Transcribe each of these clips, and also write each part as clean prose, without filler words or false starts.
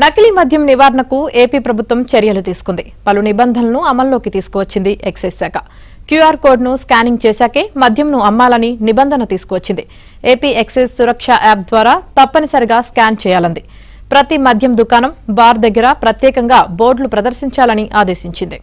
నకిలీ మద్యం నివారణకు ఏపీ ప్రభుత్వం చర్యలు తీసుకుంది. పలు నిబంధనలను అమల్లోకి తీసుకువచ్చింది ఎక్సైజ్ శాఖ. క్యూఆర్ కోడ్ను స్కానింగ్ చేశాకే మద్యంను అమ్మాలని నిబంధన తీసుకువచ్చింది. ఏపీ ఎక్సైజ్ సురక్ష యాప్ ద్వారా తప్పనిసరిగా స్కాన్ చేయాలంది. ప్రతి మద్యం దుకాణం, బార్ దగ్గర ప్రత్యేకంగా బోర్డులు ప్రదర్శించాలని ఆదేశించింది.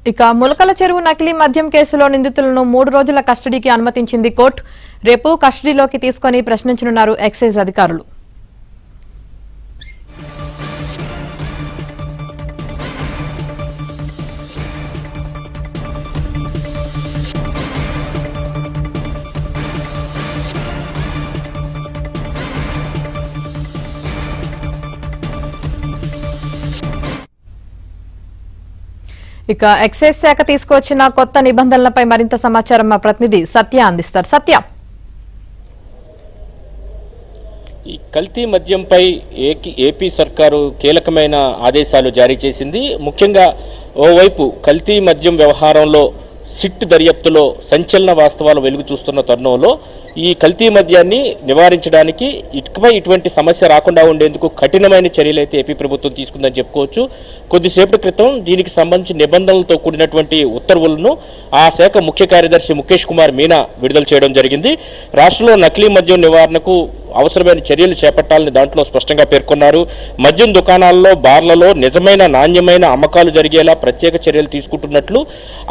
ఇక ములకల చెరువు నకిలీ మద్యం కేసులో నిందితులను 3 రోజుల కస్టడీకి అనుమతించింది కోర్టు. రేపు కస్టడీలోకి తీసుకుని ప్రశ్నించనున్నారు ఎక్సైజ్ అధికారులు. ఇక ఎక్సైజ్ శాఖ తీసుకువచ్చిన కొత్త నిబంధనలపై మరింత సమాచారం మా ప్రతినిధి సత్య అందిస్తారు. సత్య, ఈ కల్తీ మద్యంపై ఏపీ సర్కారు కీలకమైన ఆదేశాలు జారీ చేసింది. ముఖ్యంగా ఓవైపు కల్తీ మద్యం వ్యవహారంలో సిట్ దర్యాప్తులో సంచలన వాస్తవాలు వెలుగు చూస్తున్న తరుణంలో ఈ కల్తీ మద్యాన్ని నివారించడానికి ఇకపై ఇటువంటి సమస్య రాకుండా ఉండేందుకు కఠినమైన చర్యలు అయితే ఏపీ ప్రభుత్వం తీసుకుందని చెప్పుకోవచ్చు. కొద్దిసేపటి క్రితం దీనికి సంబంధించి నిబంధనలతో కూడినటువంటి ఉత్తర్వులను ఆ శాఖ ముఖ్య కార్యదర్శి ముఖేష్ కుమార్ మీనా విడుదల చేయడం జరిగింది. రాష్ట్రంలో నకిలీ మద్యం నివారణకు అవసరమైన చర్యలు చేపట్టాలని దాంట్లో స్పష్టంగా పేర్కొన్నారు. మద్యం దుకాణాల్లో, బార్లలో నిజమైన నాణ్యమైన అమ్మకాలు జరిగేలా ప్రత్యేక చర్యలు తీసుకుంటున్నట్లు,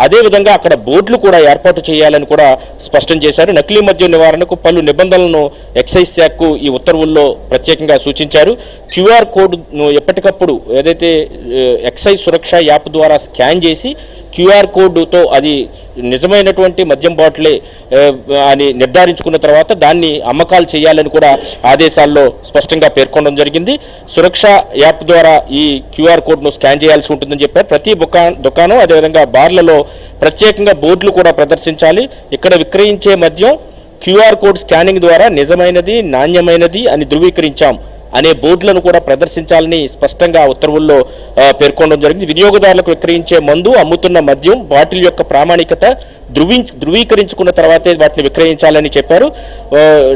అదేవిధంగా అక్కడ బోర్డులు కూడా ఏర్పాటు చేయాలని కూడా స్పష్టం చేశారు. నకిలీ మద్యం నివారణకు పలు నిబంధనలను ఎక్సైజ్ శాఖకు ఈ ఉత్తర్వుల్లో ప్రత్యేకంగా సూచించారు. క్యూఆర్ కోడ్ను ఎప్పటికప్పుడు ఏదైతే ఎక్సైజ్ సురక్ష యాప్ ద్వారా స్కాన్ చేసి క్యూఆర్ కోడ్తో అది నిజమైనటువంటి మద్యం బాటిలే అని నిర్ధారించుకున్న తర్వాత దాన్ని అమ్మకాలు చేయాలని కూడా ఆదేశాల్లో స్పష్టంగా పేర్కొనడం జరిగింది. సురక్ష యాప్ ద్వారా ఈ క్యూఆర్ కోడ్ను స్కాన్ చేయాల్సి ఉంటుందని చెప్పారు. ప్రతి దుకాణం అదేవిధంగా బార్లలో ప్రత్యేకంగా బోర్డులు కూడా ప్రదర్శించాలి. ఇక్కడ విక్రయించే మద్యం క్యూఆర్ కోడ్ స్కానింగ్ ద్వారా నిజమైనది, నాణ్యమైనది అని ధృవీకరించాం అనే బోర్డులను కూడా ప్రదర్శించాలని స్పష్టంగా ఉత్తర్వుల్లో పేర్కొనడం జరిగింది. వినియోగదారులకు విక్రయించే మందు, అమ్ముతున్న మద్యం బాటిల్ యొక్క ప్రామాణికత ధృవీకరించుకున్న తర్వాతే వాటిని విక్రయించాలని చెప్పారు.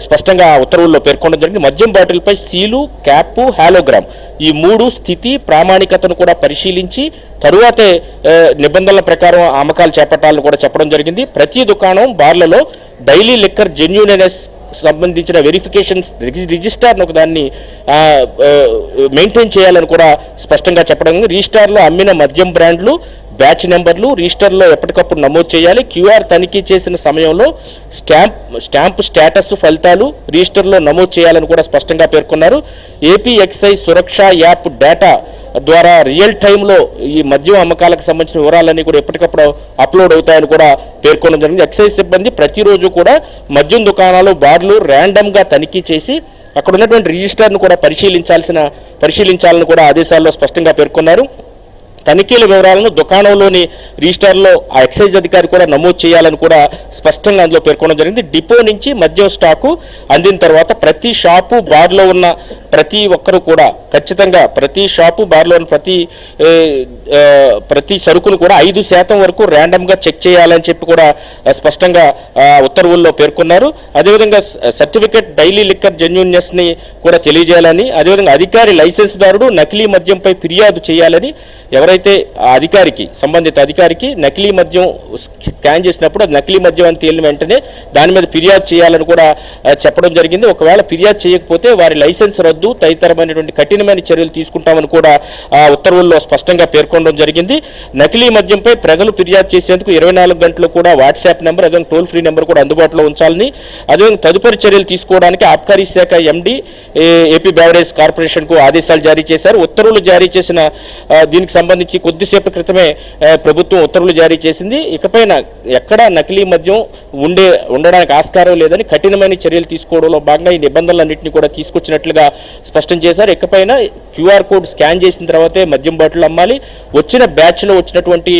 స్పష్టంగా ఉత్తర్వుల్లో పేర్కొనడం జరిగింది. మద్యం బాటిల్పై సీలు, క్యాప్, హాలోగ్రామ్ ఈ 3 స్థితి ప్రామాణికతను కూడా పరిశీలించి తరువాతే నిబంధనల ప్రకారం అమ్మకాలు చేపట్టాలని కూడా చెప్పడం జరిగింది. ప్రతి దుకాణం, బార్లలో డైలీ లిక్కర్ జెన్యూనెస్ సంబంధించిన వెరిఫికేషన్ రిజిస్టార్ను దాన్ని మెయింటైన్ చేయాలని కూడా స్పష్టంగా చెప్పడం. రిజిస్టార్లో అమ్మిన మద్యం బ్రాండ్లు, బ్యాచ్ నెంబర్లు రిజిస్టర్లో ఎప్పటికప్పుడు నమోదు చేయాలి. క్యూఆర్ తనిఖీ చేసిన సమయంలో స్టాంప్ స్టేటస్ ఫలితాలు రిజిస్టర్లో నమోదు చేయాలని కూడా స్పష్టంగా పేర్కొన్నారు. ఏపీ ఎక్సైజ్ సురక్ష యాప్ డేటా ద్వారా రియల్ టైంలో ఈ మద్యం అమ్మకాలకు సంబంధించిన వివరాలన్నీ కూడా ఎప్పటికప్పుడు అప్లోడ్ అవుతాయని కూడా పేర్కొనడం జరిగింది. ఎక్సైజ్ సిబ్బంది ప్రతిరోజు కూడా మద్యం దుకాణాలు, బార్లు ర్యాండమ్గా తనిఖీ చేసి అక్కడ ఉన్నటువంటి రిజిస్టర్ను కూడా పరిశీలించాలని కూడా ఆదేశాల్లో స్పష్టంగా పేర్కొన్నారు. తనిఖీల వివరాలను దుకాణంలోని రిజిస్టర్లో ఆ ఎక్సైజ్ అధికారి కూడా నమోదు చేయాలని కూడా స్పష్టంగా అందులో పేర్కొనడం జరిగింది. డిపో నుంచి మద్యం స్టాకు అందిన తర్వాత ప్రతి షాపు, బార్లో ఉన్న ప్రతి ఒక్కరూ కూడా ఖచ్చితంగా ప్రతి షాపు, బార్లో ఉన్న ప్రతి సరుకును కూడా 5% వరకు ర్యాండమ్గా చెక్ చేయాలని చెప్పి కూడా స్పష్టంగా ఉత్తర్వుల్లో పేర్కొన్నారు. అదేవిధంగా సర్టిఫికెట్ డైలీ లిక్కర్ జెన్యూన్నెస్ని కూడా తెలియజేయాలని, అదేవిధంగా అధికారి లైసెన్స్దారుడు నకిలీ మద్యంపై ఫిర్యాదు చేయాలని, ఎవరైతే సంబంధిత అధికారికి నకిలీ మద్యం స్కాన్ చేసినప్పుడు అది నకిలీ మద్యం అని తేలిన వెంటనే దాని మీద ఫిర్యాదు చేయాలని కూడా చెప్పడం జరిగింది. ఒకవేళ ఫిర్యాదు చేయకపోతే వారి లైసెన్స్ రద్దు తదితరమైనటువంటి కఠినమైన చర్యలు తీసుకుంటామని కూడా ఉత్తర్వుల్లో స్పష్టంగా పేర్కొనడం జరిగింది. నకిలీ మద్యంపై ప్రజలు ఫిర్యాదు చేసేందుకు 24 గంటలు కూడా వాట్సాప్ నెంబర్, అదే టోల్ ఫ్రీ నెంబర్ కూడా అందుబాటులో ఉంచాలని, అదేవిధంగా తదుపరి చర్యలు తీసుకోవడానికి ఆబ్కారీ శాఖ ఎండీ ఏపీ బెవరేజ్ కార్పొరేషన్కు ఆదేశాలు జారీ చేశారు. ఉత్తర్వులు జారీ చేసిన దీనికి సంబంధించి కొద్దిసేపటి క్రితమే ప్రభుత్వం ఉత్తర్వులు జారీ చేసింది. ఇకపైన ఎక్కడా నకిలీ మద్యం ఉండడానికి ఆస్కారం లేదని కఠినమైన చర్యలు తీసుకోవడంలో భాగంగా ఈ నిబంధనలన్నింటినీ కూడా తీసుకొచ్చినట్లుగా స్పష్టం చేశారు. ఎక్కపైన క్యూఆర్ కోడ్ స్కాన్ చేసిన తర్వాతే మద్యం బాటిల్ అమ్మాలి. వచ్చిన బ్యాచ్లో వచ్చినటువంటి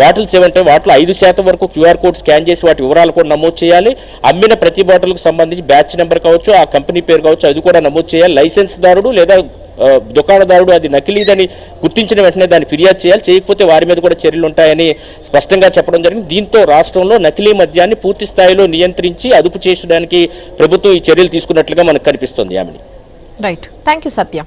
బాటిల్స్ ఏమంటే వాటిలో 5% వరకు క్యూఆర్ కోడ్ స్కాన్ చేసి వాటి వివరాలు కూడా నమోదు చేయాలి. అమ్మిన ప్రతి బాటిల్కు సంబంధించి బ్యాచ్ నెంబర్ కావచ్చు, ఆ కంపెనీ పేరు కావచ్చు, అది కూడా నమోదు చేయాలి. లైసెన్స్ దారుడు లేదా దుకాణదారుడు అది నకిలీదని గుర్తించిన వెంటనే దాన్ని ఫిర్యాదు చేయాలి. చేయకపోతే వారి మీద కూడా చర్యలు ఉంటాయని స్పష్టంగా చెప్పడం జరిగింది. దీంతో రాష్ట్రంలో నకిలీ మద్యాన్ని పూర్తి స్థాయిలో నియంత్రించి అదుపు చేయడానికి ప్రభుత్వం ఈ చర్యలు తీసుకున్నట్లుగా మనకు కనిపిస్తోంది. Yamini. Right, thank you Satya.